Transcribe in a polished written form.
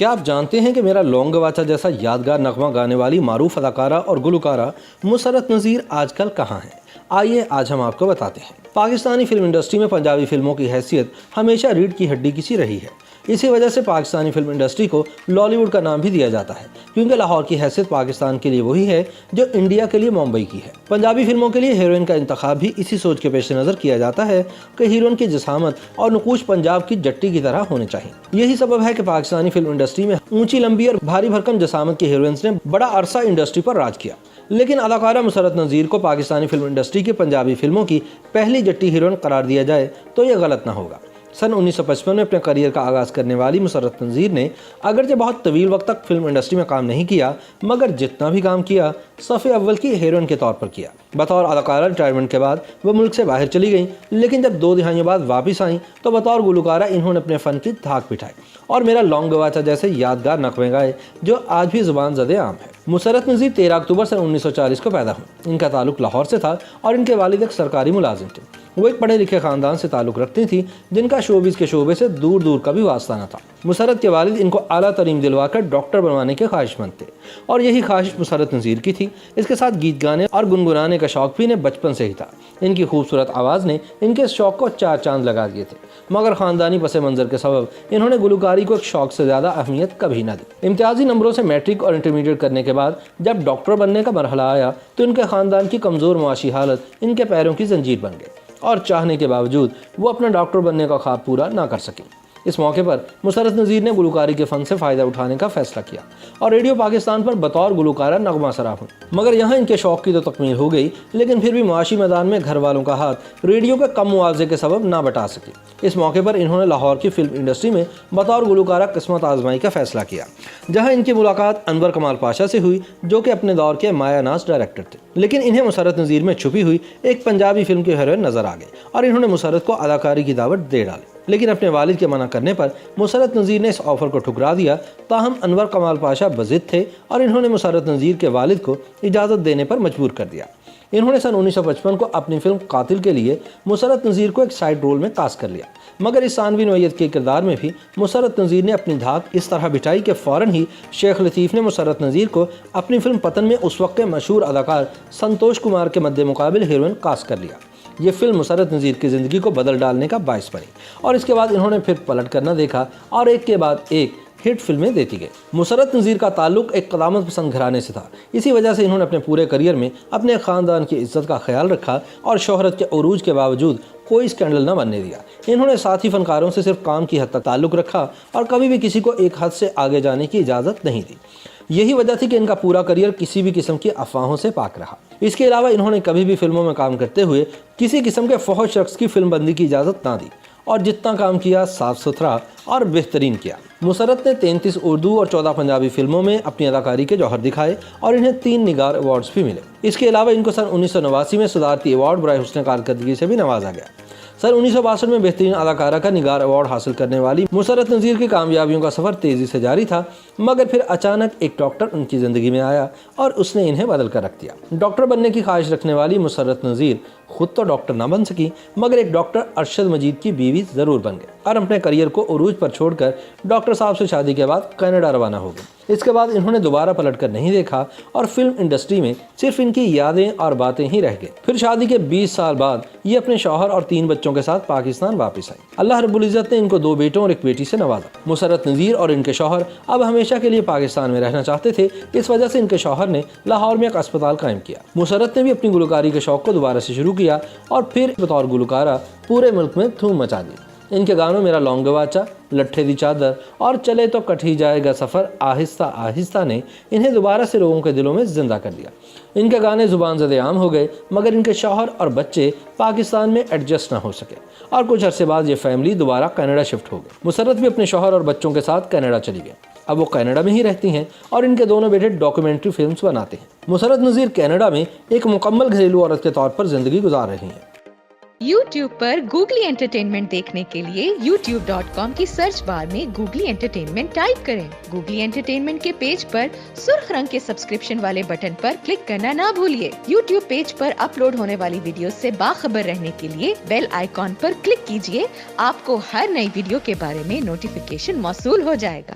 क्या आप जानते हैं कि मेरा लौंग गवाचा जैसा यादगार नगमा गाने वाली मारूफ अदाकारा और गुलकारा मुसर्रत नज़ीर आजकल कहाँ हैं? आइए आज हम आपको बताते हैं। पाकिस्तानी फिल्म इंडस्ट्री में पंजाबी फिल्मों की हैसियत हमेशा रीढ़ की हड्डी की सी रही है। इसी वजह से पाकिस्तानी फिल्म इंडस्ट्री को लॉलीवुड का नाम भी दिया जाता है, क्योंकि लाहौर की हैसियत पाकिस्तान के लिए वही है जो इंडिया के लिए मुंबई की है। पंजाबी फिल्मों के लिए हीरोइन का इंतखाब भी इसी सोच के पेश नज़र किया जाता है कि हीरोइन की जिसामत और नकूश पंजाब की जट्टी की तरह होने चाहिए। यही सबब है कि पाकिस्तानी फिल्म इंडस्ट्री में ऊंची लंबी और भारी भरकम जिसामत की हीरोइंस ने बड़ा अरसा इंडस्ट्री पर राज किया। लेकिन अदाकारा मुसर्रत नज़ीर को पाकिस्तानी फिल्म इंडस्ट्री की पंजाबी फिल्मों की पहली जट्टी हीरोइन करार दिया जाए तो यह गलत न होगा। सन 1955 में अपने करियर का आगाज़ करने वाली मुसर्रत नज़ीर ने अगरचे बहुत तवील वक्त तक फिल्म इंडस्ट्री में काम नहीं किया, मगर जितना भी काम किया सफ़े अव्वल की हीरोइन के तौर पर किया। बतौर अदाकारा रिटायरमेंट के बाद वह मुल्क से बाहर चली गई, लेकिन जब 2 दिहाइयों बाद वापस आईं तो बतौर गुलकारा इन्होंने अपने फ़न की धाक बिठाई और मेरा लौंग गवाचा जैसे यादगार नगमे गाए जो आज भी ज़ुबान ज़दे आम है। मुसर्रत नज़ीर 13 अक्टूबर सन 1940 को पैदा हुई। इनका ताल्लुक लाहौर से था और इनके वालिद एक सरकारी मुलाजिम थे। वो एक पढ़े लिखे ख़ानदान से ताल्लुक़ रखती थी जिनका शोबिज़ के शोबे से दूर दूर का भी वास्ता न था। मुसर्रत के वालिद इनको आला तरीम दिलवाकर डॉक्टर बनवाने के ख्वाहिशमंद थे और यही ख्वाहिश मुसर्रत नज़ीर की थी। इसके साथ गीत गाने और गुनगुनाने का शौक़ भी इन्हें बचपन से ही था। इनकी खूबसूरत आवाज़ ने इनके इस शौक़ को 4 चांद लगा दिए थे, मगर ख़ानदानी पस मंज़र के सबब इन्होंने गुलकारी को एक शौक़ से ज़्यादा अहमियत कभी न दी। इम्तियाज़ी नंबरों से मैट्रिक और इंटरमीडिएट करने के बाद जब डॉक्टर बनने का मरहला आया तो इनके ख़ानदान की कमज़ोर मुआशी हालत इनके पैरों की जंजीर बन गई और चाहने के बावजूद वो अपना डॉक्टर बनने का ख्वाब पूरा ना कर सकी। इस मौके पर मुसर्रत नज़ीर ने गुलकारी के फ़न से फ़ायदा उठाने का फ़ैसला किया और रेडियो पाकिस्तान पर बतौर गुलकारा नगमा सराफ हुई। मगर यहाँ इनके शौक़ की तो तकमील हो गई, लेकिन फिर भी मुआशी मैदान में घर वालों का हाथ रेडियो के कम मुआवजे के सबब ना बटा सके। इस मौके पर इन्होंने लाहौर की फिल्म इंडस्ट्री में बतौर गुलकारा किस्मत आजमाई का फ़ैसला किया, जहाँ इनकी मुलाकात अनवर कमाल पाशा से हुई जो कि अपने दौर के मायानाज डायरेक्टर थे। लेकिन इन्हें मुसर्रत नज़ीर में छुपी हुई एक पंजाबी फिल्म की हीरोइन नज़र आ गई और इन्होंने मुसर्रत को अदाकारी की दावत दे डाली। लेकिन अपने वालिद के मना करने पर मुसर्रत नज़ीर ने इस ऑफ़र को ठुकरा दिया। ताहम अनवर कमाल पाशा बज़िद थे और इन्होंने मुसर्रत नज़ीर के वालिद को इजाज़त देने पर मजबूर कर दिया। इन्होंने सन 1955 को अपनी फिल्म कातिल के लिए मुसर्रत नज़ीर को एक साइड रोल में कास्ट कर लिया, मगर इस सानवी नोयत के किरदार में भी मुसर्रत नज़ीर ने अपनी धाक इस तरह बिठाई कि फ़ौरन ही शेख लतीफ़ ने मुसर्रत नज़ीर को अपनी फिल्म पतन में उस वक्त के मशहूर अदाकार संतोष कुमार के मद्दे मुकाबिल हीरोइन कास्ट कर लिया। ये फिल्म मुसर्रत नज़ीर की ज़िंदगी को बदल डालने का बायस बनी और इसके बाद इन्होंने फिर पलट कर न देखा और एक के बाद एक हिट फिल्में देती गई। मुसर्रत नज़ीर का ताल्लुक एक क़दामत पसंद घराने से था। इसी वजह से इन्होंने अपने पूरे करियर में अपने ख़ानदान की इज्जत का ख्याल रखा और शोहरत के उरूज के बावजूद कोई स्कैंडल न बनने दिया। इन्होंने साथी फ़नकारों से सिर्फ काम की हद तक ताल्लुक़ रखा और कभी भी किसी को एक हद से आगे जाने की इजाज़त नहीं दी। यही वजह थी कि इनका पूरा करियर किसी भी किस्म की अफवाहों से पाक रहा। इसके अलावा इन्होंने कभी भी फिल्मों में काम करते हुए किसी किस्म के फौज शख्स की फिल्म बंदी की इजाज़त ना दी और जितना काम किया साफ़ सुथरा और बेहतरीन किया। मुसर्रत ने 33 उर्दू और 14 पंजाबी फिल्मों में अपनी अदाकारी के जौहर दिखाए और इन्हें 3 निगार अवार्ड्स भी मिले। इसके अलावा इनको सन 1989 में सदारती अवार्ड बराए हुस्न कारकर्दगी से भी नवाजा गया। सन 1962 में बेहतरीन अदाकारा का निगार अवार्ड हासिल करने वाली मुसर्रत नज़ीर की कामयाबियों का सफ़र तेज़ी से जारी था, मगर फिर अचानक एक डॉक्टर उनकी ज़िंदगी में आया और उसने इन्हें बदल कर रख दिया। डॉक्टर बनने की ख्वाहिश रखने वाली मुसर्रत नज़ीर खुद तो डॉक्टर ना बन सकी, मगर एक डॉक्टर अरशद मजीद की बीवी ज़रूर बन गए और अपने करियर को उरूज पर छोड़कर डॉक्टर साहब से शादी के बाद कनाडा रवाना हो गए। इसके बाद इन्होंने दोबारा पलट कर नहीं देखा और फिल्म इंडस्ट्री में सिर्फ इनकी यादें और बातें ही रह गई। फिर शादी के 20 साल बाद ये अपने शौहर और 3 बच्चों के साथ पाकिस्तान वापस आई। अल्लाह रब्बुल इज़्ज़त ने इनको 2 बेटों और 1 बेटी से नवाजा। मुसर्रत नज़ीर और इनके शौहर अब हमेशा के लिए पाकिस्तान में रहना चाहते थे। इस वजह से इनके शौहर ने लाहौर में एक अस्पताल कायम किया। मुसर्रत ने भी अपनी गुलकारी के शौक़ को दोबारा से शुरू किया और फिर बतौर गुलकारा पूरे मुल्क में धूम मचा दी। इनके गानों मेरा लौंग गवाचा, लट्ठे दी चादर और चले तो कटी जाएगा सफ़र आहिस्ता आहिस्ता ने इन्हें दोबारा से लोगों के दिलों में ज़िंदा कर दिया। इनके गाने ज़ुबान ज़दे आम हो गए, मगर इनके शौहर और बच्चे पाकिस्तान में एडजस्ट ना हो सके और कुछ अरसे बाद ये फैमिली दोबारा कनाडा शिफ्ट हो गई। मुसर्रत भी अपने शौहर और बच्चों के साथ कनाडा चली गई। अब वो कनाडा में ही रहती हैं और इनके दोनों बेटे डॉक्यूमेंट्री फिल्म्स बनाते हैं। मुसर्रत नज़ीर कनाडा में एक मुकम्मल घरेलू औरत के तौर पर ज़िंदगी गुजार रही हैं। YouTube पर गूगली एंटरटेनमेंट देखने के लिए youtube.com की सर्च बार में गूगली एंटरटेनमेंट टाइप करें। गूगली एंटरटेनमेंट के पेज पर सुर्ख रंग के सब्सक्रिप्शन वाले बटन पर क्लिक करना ना भूलिए। YouTube पेज पर अपलोड होने वाली वीडियो से बाखबर रहने के लिए बेल आइकॉन पर क्लिक कीजिए। आपको हर नई वीडियो के बारे में नोटिफिकेशन मौसूल हो जाएगा।